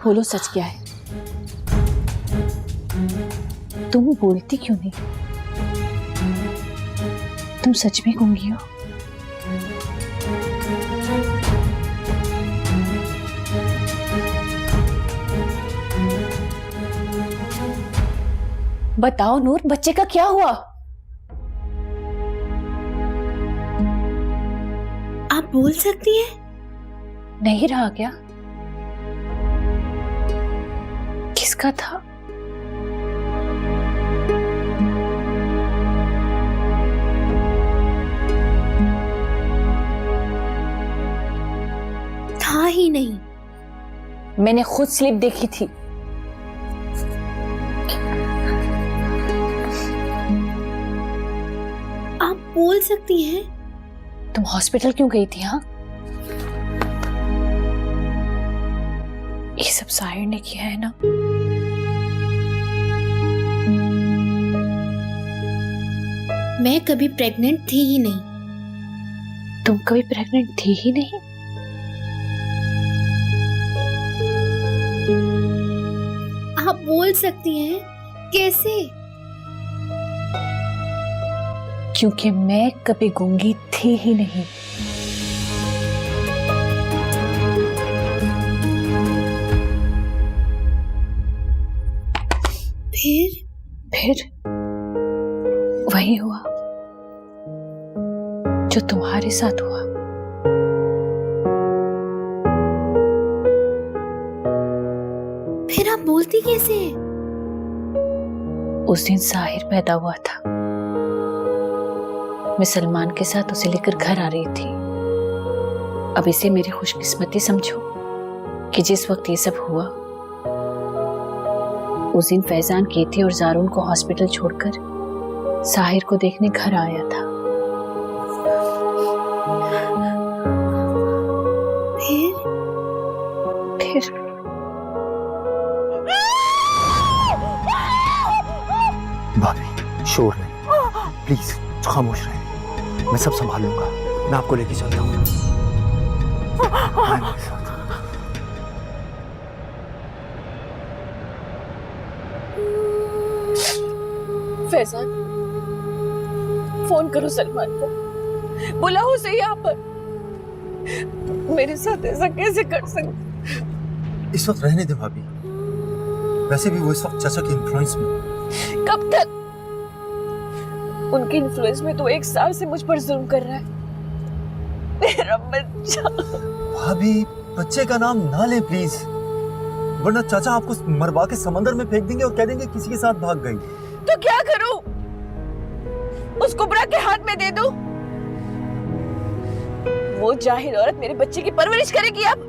बोलो सच क्या है? तुम बोलती क्यों नहीं? तुम सच में गूंगी हो? बताओ नूर, बच्चे का क्या हुआ? आप बोल सकती हैं? नहीं रहा क्या? किसका था? था ही नहीं। मैंने खुद स्लिप देखी थी। आप बोल सकती हैं? तुम हॉस्पिटल क्यों गई थी? हाँ, ये सब साहिर ने किया है ना? मैं कभी प्रेग्नेंट थी ही नहीं। तुम कभी प्रेग्नेंट थी ही नहीं? आप बोल सकती हैं? कैसे? क्योंकि मैं कभी गूंगी थी ही नहीं। फिर वही हुआ जो तुम्हारे साथ हुआ। फिर आप बोलती कैसे? उस दिन साहिर पैदा हुआ था। मैं सलमान के साथ उसे लेकर घर आ रही थी। अब इसे मेरी खुशकिस्मती समझो कि जिस वक्त ये सब हुआ उस दिन फैजान केती और जारून को हॉस्पिटल छोड़कर साहिर को देखने घर आया था। फिर भाभी शोर नहीं, प्लीज खामोश रहे। मैं सब संभाल लूंगा। मैं आपको लेके चलता हूँ। मेरे साथ। फैजान, फोन करो सलमान को, बुलाओ उसे यहाँ पर। मेरे साथ ऐसा कैसे कर सकते? इस वक्त रहने दे भाभी। वैसे भी वो इस वक्त चाचा के इन्फ्लुएंस में। कब तक? उनके इन्फ्लुएंस में तो 1 साल से मुझ पर जुल्म कर रहा है। मेरा बच्चा। भाभी बच्चे का नाम ना ले प्लीज, वरना चाचा आपको मरवा के समंदर में फेंक देंगे और कह देंगे किसी के साथ भाग गई। तो क्या करूं? उस कुबरा के हाथ में दे दूं? वो जाहिल औरत मेरे बच्चे की परवरिश करेगी। अब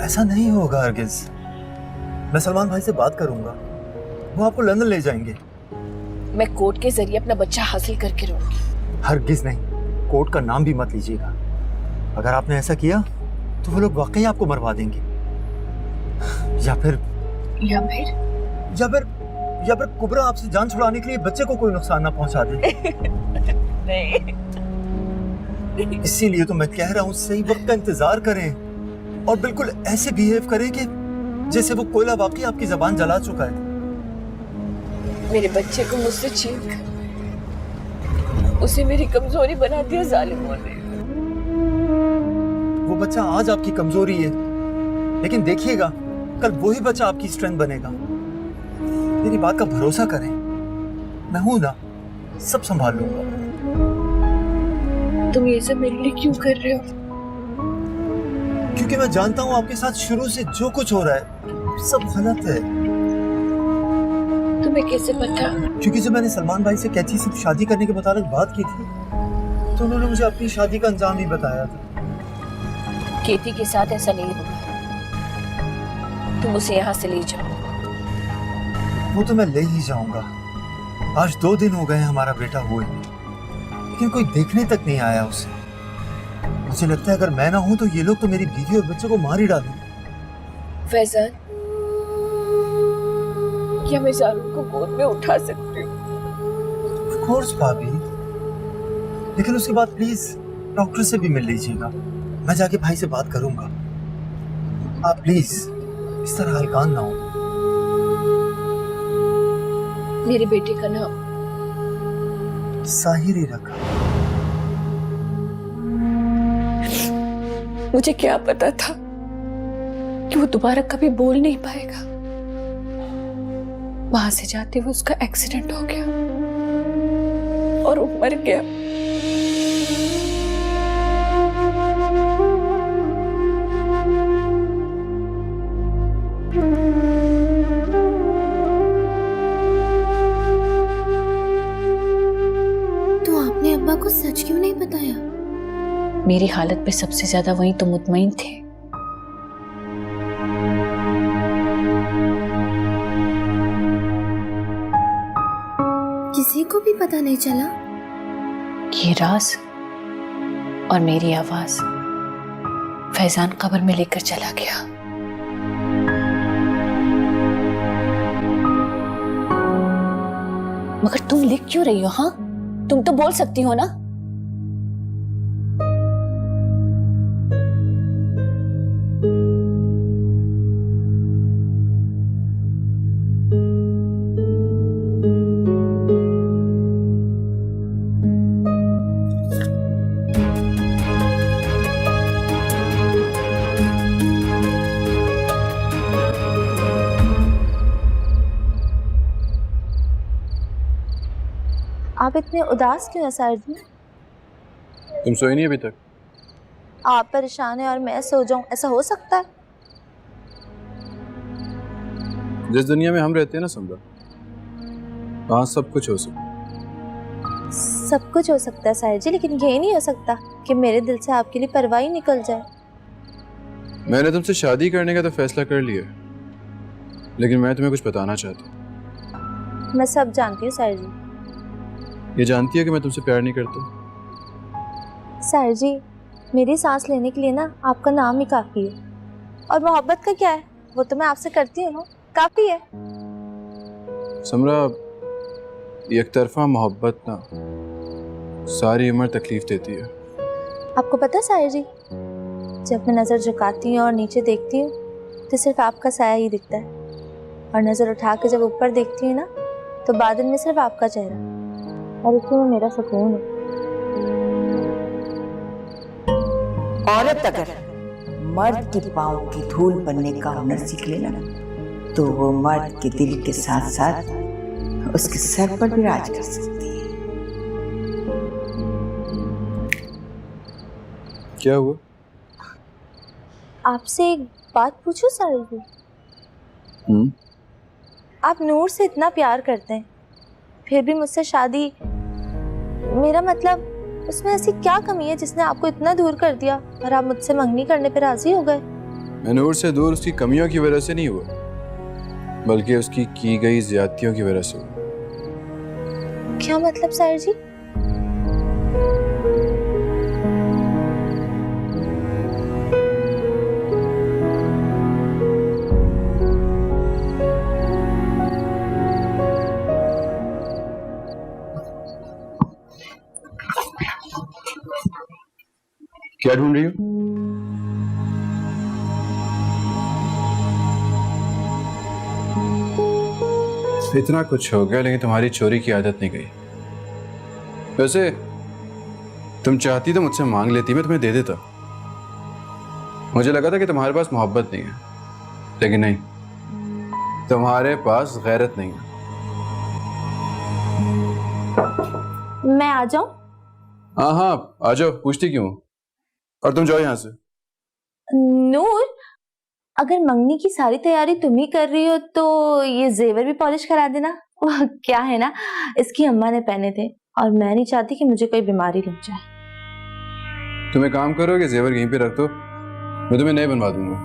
ऐसा नहीं होगा हरगिज। मैं सलमान भाई से बात करूंगा, वो आपको लंदन ले जाएंगे। मैं कोर्ट के जरिए अपना बच्चा हासिल करके रहूंगी। हरगिज नहीं, कोर्ट का नाम भी मत लीजिएगा। अगर आपने ऐसा किया तो वो लोग वाकई आपको मरवा देंगे, या फिर कुबरा आपसे जान छुड़ाने के लिए बच्चे को कोई नुकसान ना पहुंचा दे। नहीं। इसीलिए तो मैं कह रहा हूँ सही वक्त का इंतजार करें और बिल्कुल ऐसे बिहेव करें कि जैसे वो कोयला वाकई आपकी जबान जला चुका है। मेरे बच्चे को मुझसे छीन कर उसे मेरी कमजोरी बना दिया जालिमों ने। वो बच्चा आज आपकी कमजोरी है, लेकिन देखिएगा कल वही बच्चा आपकी स्ट्रेंथ बनेगा। मेरी बात का भरोसा करें, मैं हूं ना, सब संभाल लूंगा। तुम ये सब मेरे लिए क्यों कर रहे हो? क्योंकि मैं जानता हूं आपके साथ शुरू से जो कुछ हो रहा है सब गलत है। तुम्हें कैसे पता? क्योंकि जब मैंने सलमान भाई से कैथी से शादी करने के मुताबिक बात की थी तो उन्होंने मुझे अपनी शादी का अंजाम ही बताया था। केती के साथ ऐसा नहीं होगा। तुम उसे यहाँ से ले जाओ। वो तो मैं ले ही जाऊंगा। आज 2 दिन हो गए हमारा बेटा हुए, लेकिन कोई देखने तक नहीं आया उसे। मुझे लगता है अगर मैं ना हूं तो ये लोग तो मेरी बीवी और बच्चे को मार ही डालेंगे। फैजान, क्या मैं जारून को गोद में उठा सकती हूँ? ऑफ कोर्स भाभी, लेकिन उसके बाद प्लीज डॉक्टर से भी मिल लीजिएगा। मैं जाके भाई से बात करूंगा। आप प्लीज इस तरह हलकान ना हो। मेरे बेटे का नाम साहिर ही रखा। मुझे क्या पता था कि वो दोबारा कभी बोल नहीं पाएगा। वहां से जाते हुए उसका एक्सीडेंट हो गया और वो मर गया। तो आपने अब्बा को सच क्यों नहीं बताया? मेरी हालत पे सबसे ज्यादा वही तो मुतमईन थे। किसी को भी पता नहीं चला? ये राज और मेरी आवाज फैजान कब्र में लेकर चला गया। मगर तुम लिख क्यों रही हो? हाँ, तुम तो बोल सकती हो ना। आप इतने उदास क्यों हैं सर जी? तुम सोई नहीं अभी तक? आप परेशान हैं और मैं सो जाऊं, ऐसा हो सकता है? जिस दुनिया में हम रहते हैं ना समझा, वहाँ सब कुछ हो सकता है। सब कुछ हो सकता है सर जी, लेकिन ये नहीं हो सकता कि मेरे दिल से आपके लिए परवाह ही निकल जाए। मैंने तुमसे शादी करने का तो फैसला कर लिया, लेकिन मैं तुम्हें कुछ बताना चाहती हूँ। मैं सब जानती हूँ सर जी। ये जानती है कि मैं तुमसे प्यार नहीं करता? सर जी, मेरी सांस लेने के लिए ना आपका नाम ही काफ़ी है। और मोहब्बत का क्या है, वो तो मैं आपसे करती हूँ ना, काफ़ी है। समरा, एक तरफा मोहब्बत ना सारी उम्र तकलीफ देती है। आपको पता है सर जी, जब मैं नज़र झुकाती हूँ और नीचे देखती हूँ तो सिर्फ आपका साया ही दिखता है, और नज़र उठा के जब ऊपर देखती हूँ ना तो बादल में सिर्फ आपका चेहरा, और इसमें मेरा सुकून है। औरत अगर मर्द के पांव की धूल बनने का हुनर सीख लेना तो वो मर्द के दिल के साथ साथ उसके सर पर भी राज कर सकती है। क्या हुआ? आपसे एक बात पूछूं सर जी? आप नूर से इतना प्यार करते हैं, फिर भी मुझसे शादी, मेरा मतलब उसमें ऐसी क्या कमी है जिसने आपको इतना दूर कर दिया और आप मुझसे मंगनी करने पे राजी हो गए? मैं नूर से दूर उसकी कमियों की वजह से नहीं हुआ, बल्कि उसकी की गई ज्यादतियों की वजह से हुआ। क्या मतलब सर जी? क्या ढूंढ रही हो? इतना कुछ हो गया, लेकिन तुम्हारी चोरी की आदत नहीं गई। वैसे तुम चाहती तो मुझसे मांग लेती, मैं तुम्हें दे देता। मुझे लगा था कि तुम्हारे पास मोहब्बत नहीं है, लेकिन नहीं, तुम्हारे पास गैरत नहीं है। मैं आ जाऊं? हाँ हाँ, आ जाओ। पूछती क्यों? और तुम जाओ यहाँ से। नूर, अगर मंगनी की सारी तैयारी तुम ही कर रही हो तो ये जेवर भी पॉलिश करा देना। वो क्या है ना, इसकी अम्मा ने पहने थे और मैं नहीं चाहती कि मुझे कोई बीमारी लग जाए। तुम एक काम करो कि जेवर यहीं पे रख दो, मैं तुम्हें नए बनवा दूंगा।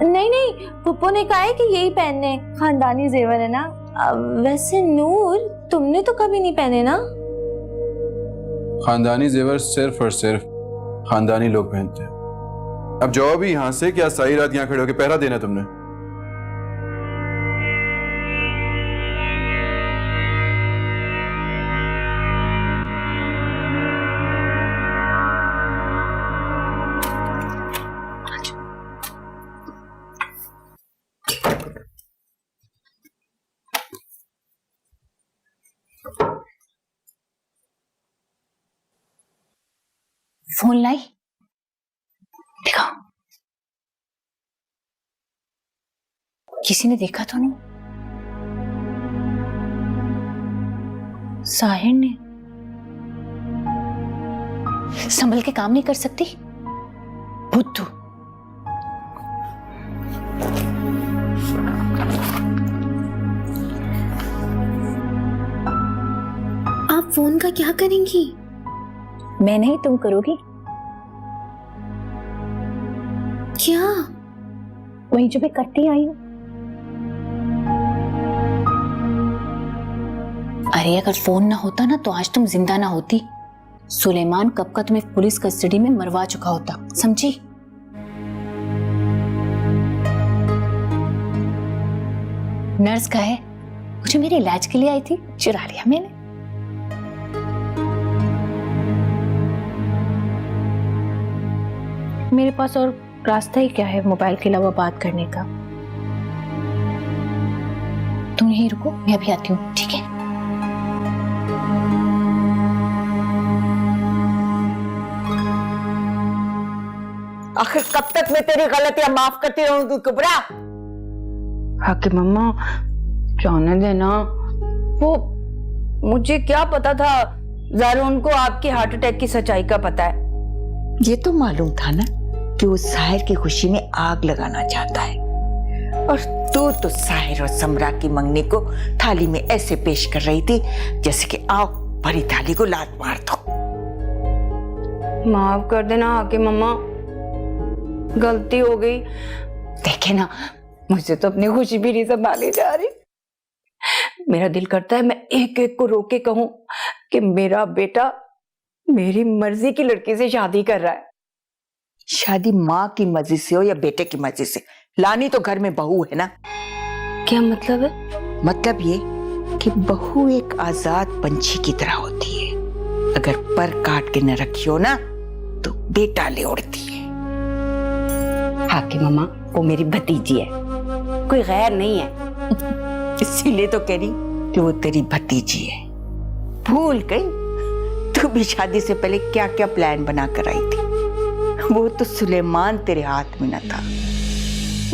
नहीं नहीं, पुप्पो ने कहा है कि यही पहनने, खानदानी जेवर है ना। वैसे नूर, तुमने तो कभी नहीं पहने ना? खानदानी जेवर सिर्फ और सिर्फ खानदानी लोग पहनते हैं। अब जाओ भी यहां से, क्या सारी रात यहां खड़े होकर पहरा देना तुमने? फोन लाई, दिखाओ। किसी ने देखा तो नहीं? साहिर ने? संभल के काम नहीं कर सकती? बुद्धू। आप फोन का क्या करेंगी? मैं नहीं, तुम करोगी। क्या? वही जो मैं करती आई हूं। अरे अगर फोन ना होता ना तो आज तुम जिंदा ना होती। सुलेमान कब का तुम्हें पुलिस कस्टडी में मरवा चुका होता, समझी? नर्स का है, मुझे मेरे इलाज के लिए आई थी, चुरा लिया मैंने। मेरे पास और रास्ता ही क्या है मोबाइल के अलावा बात करने का। तुम यहीं रुको, मैं अभी आती हूँ, ठीक है? आखिर कब तक मैं तेरी गलतियां माफ करती रहूंगी कुबरा? हाकिम मम्मा, जाने देना। वो मुझे क्या पता था ज़ारून को आपके हार्ट अटैक की सच्चाई का पता है। ये तो मालूम था ना कि वो साहिर की खुशी में आग लगाना चाहता है, और तू तो साहिर और समरा की मंगनी को थाली में ऐसे पेश कर रही थी जैसे कि आओ भरी थाली को लात मार दो। माफ कर देना हाकिम मम्मा, गलती हो गई। देखे ना, मुझे तो अपनी खुशी भी नहीं संभाली जा रही। मेरा दिल करता है मैं एक एक को रोके कहूं कि मेरा बेटा मेरी मर्जी की लड़की से शादी कर रहा है। शादी माँ की मर्जी से हो या बेटे की मर्जी से, लानी तो घर में बहू है ना। क्या मतलब है? मतलब ये कि बहू एक आजाद पंछी की तरह होती है, अगर पर काट के न रखी हो ना तो बेटा ले उड़ती है। हाकिम मम्मा, वो मेरी भतीजी है, कोई गैर नहीं है। इसीलिए तो कह रही कि वो तेरी भतीजी है। भूल गई तू भी शादी से पहले क्या क्या प्लान बना कर आई थी। वो तो सुलेमान तेरे हाथ में न था,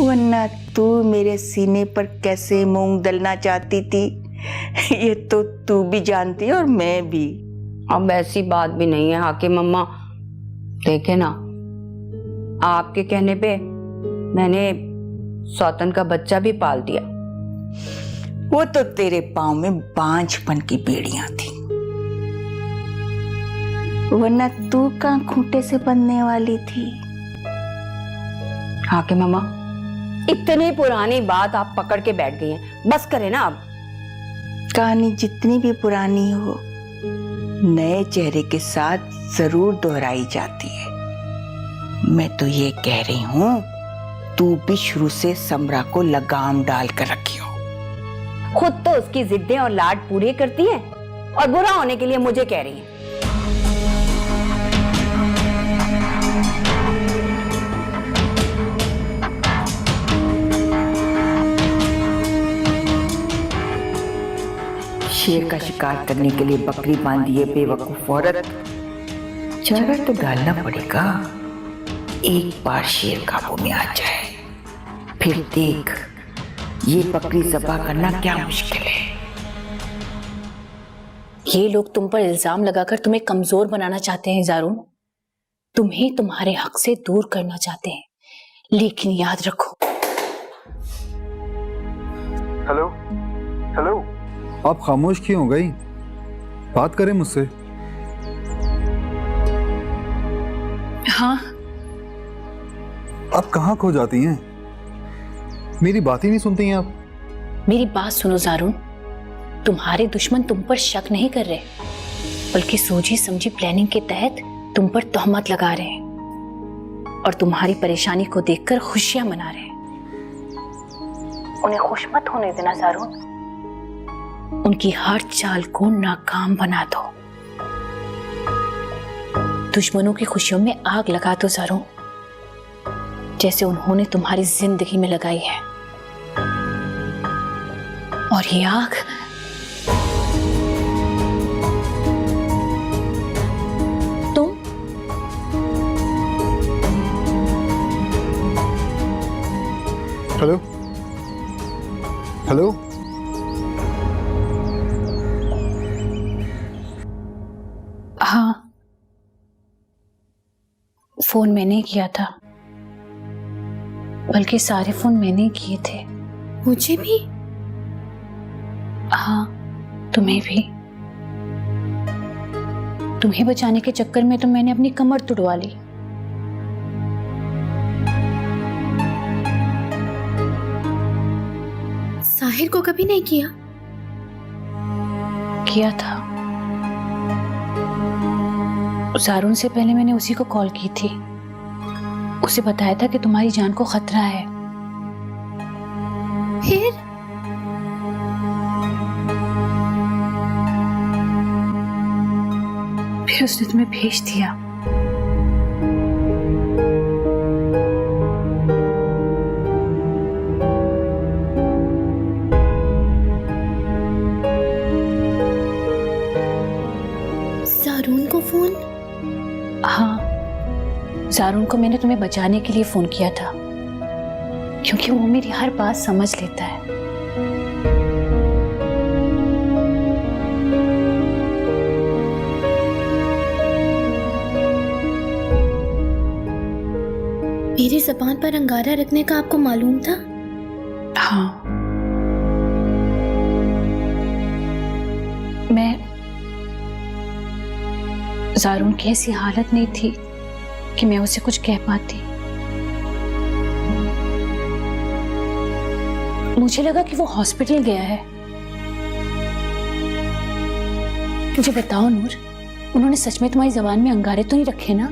वरना तू मेरे सीने पर कैसे मूंग दलना चाहती थी ये तो तू भी जानती है और मैं भी। अब ऐसी बात भी नहीं है हाकिम मम्मा। देखे ना, आपके कहने पे मैंने सौतन का बच्चा भी पाल दिया। वो तो तेरे पांव में बांझपन की बेड़ियां थी, वरना तू कहां खूंटे से बंधने वाली थी। हाकिम मम्मा, इतनी पुरानी बात आप पकड़ के बैठ गई हैं, बस करें ना अब। कहानी जितनी भी पुरानी हो, नए चेहरे के साथ जरूर दोहराई जाती है। मैं तो ये कह रही हूं, तू भी शुरू से समरा को लगाम डाल कर रखी हो। खुद तो उसकी जिद्दें और लाड पूरे करती है और बुरा होने के लिए मुझे कह रही है। शेर का शिकार करने के लिए बकरी बांधी है बेवकूफ औरत। चारा तो डालना पड़ेगा, एक बार शेर काबू में आ जाए फिर देख ये बकरी ज़बाह करना क्या मुश्किल है। ये लोग तुम पर इल्जाम लगाकर तुम्हें कमजोर बनाना चाहते हैं ज़ारून, तुम्हें तुम्हारे हक से दूर करना चाहते हैं, लेकिन याद रखो। हेलो हेलो, आप खामोश क्यों हो गई? बात करें मुझसे। हाँ, आप कहाँ खो जाती हैं? मेरी बात ही नहीं सुनती हैं आप। मेरी बात सुनो ज़ारून, तुम्हारे दुश्मन तुम पर शक नहीं कर रहे, बल्कि सोची समझी प्लानिंग के तहत तुम पर तहमत लगा रहे हैं और तुम्हारी परेशानी को देखकर खुशियां मना रहे हैं। उन्हें खुश मत होने देना ज़ारून, उनकी हर चाल को नाकाम बना दो। दुश्मनों की खुशियों में आग लगा दो ज़ारून, जैसे उन्होंने तुम्हारी जिंदगी में लगाई है। और ये आग हेलो हेलो। हाँ, फोन मैंने किया था, बल्कि सारे फोन मैंने ही किए थे। मुझे भी? हाँ, तुम्हें भी। तुम्हें बचाने के चक्कर में तो मैंने अपनी कमर तुड़वा ली। साहिर को कभी नहीं किया? किया था। ज़ारून से पहले मैंने उसी को कॉल की थी, उसे बताया था कि तुम्हारी जान को खतरा है। फिर उसने तुम्हें भेज दिया। ज़ारून को फोन? हाँ, ज़ारून को मैंने तुम्हें बचाने के लिए फोन किया था, क्योंकि वो मेरी हर बात समझ लेता है। मेरी ज़बान पर अंगारा रखने का आपको मालूम था? हाँ, मैं ज़ारून की ऐसी हालत नहीं थी कि मैं उसे कुछ कह पाती। मुझे लगा कि वो हॉस्पिटल गया है। मुझे बताओ नूर, उन्होंने सच में तुम्हारी ज़बान में अंगारे तो नहीं रखे ना?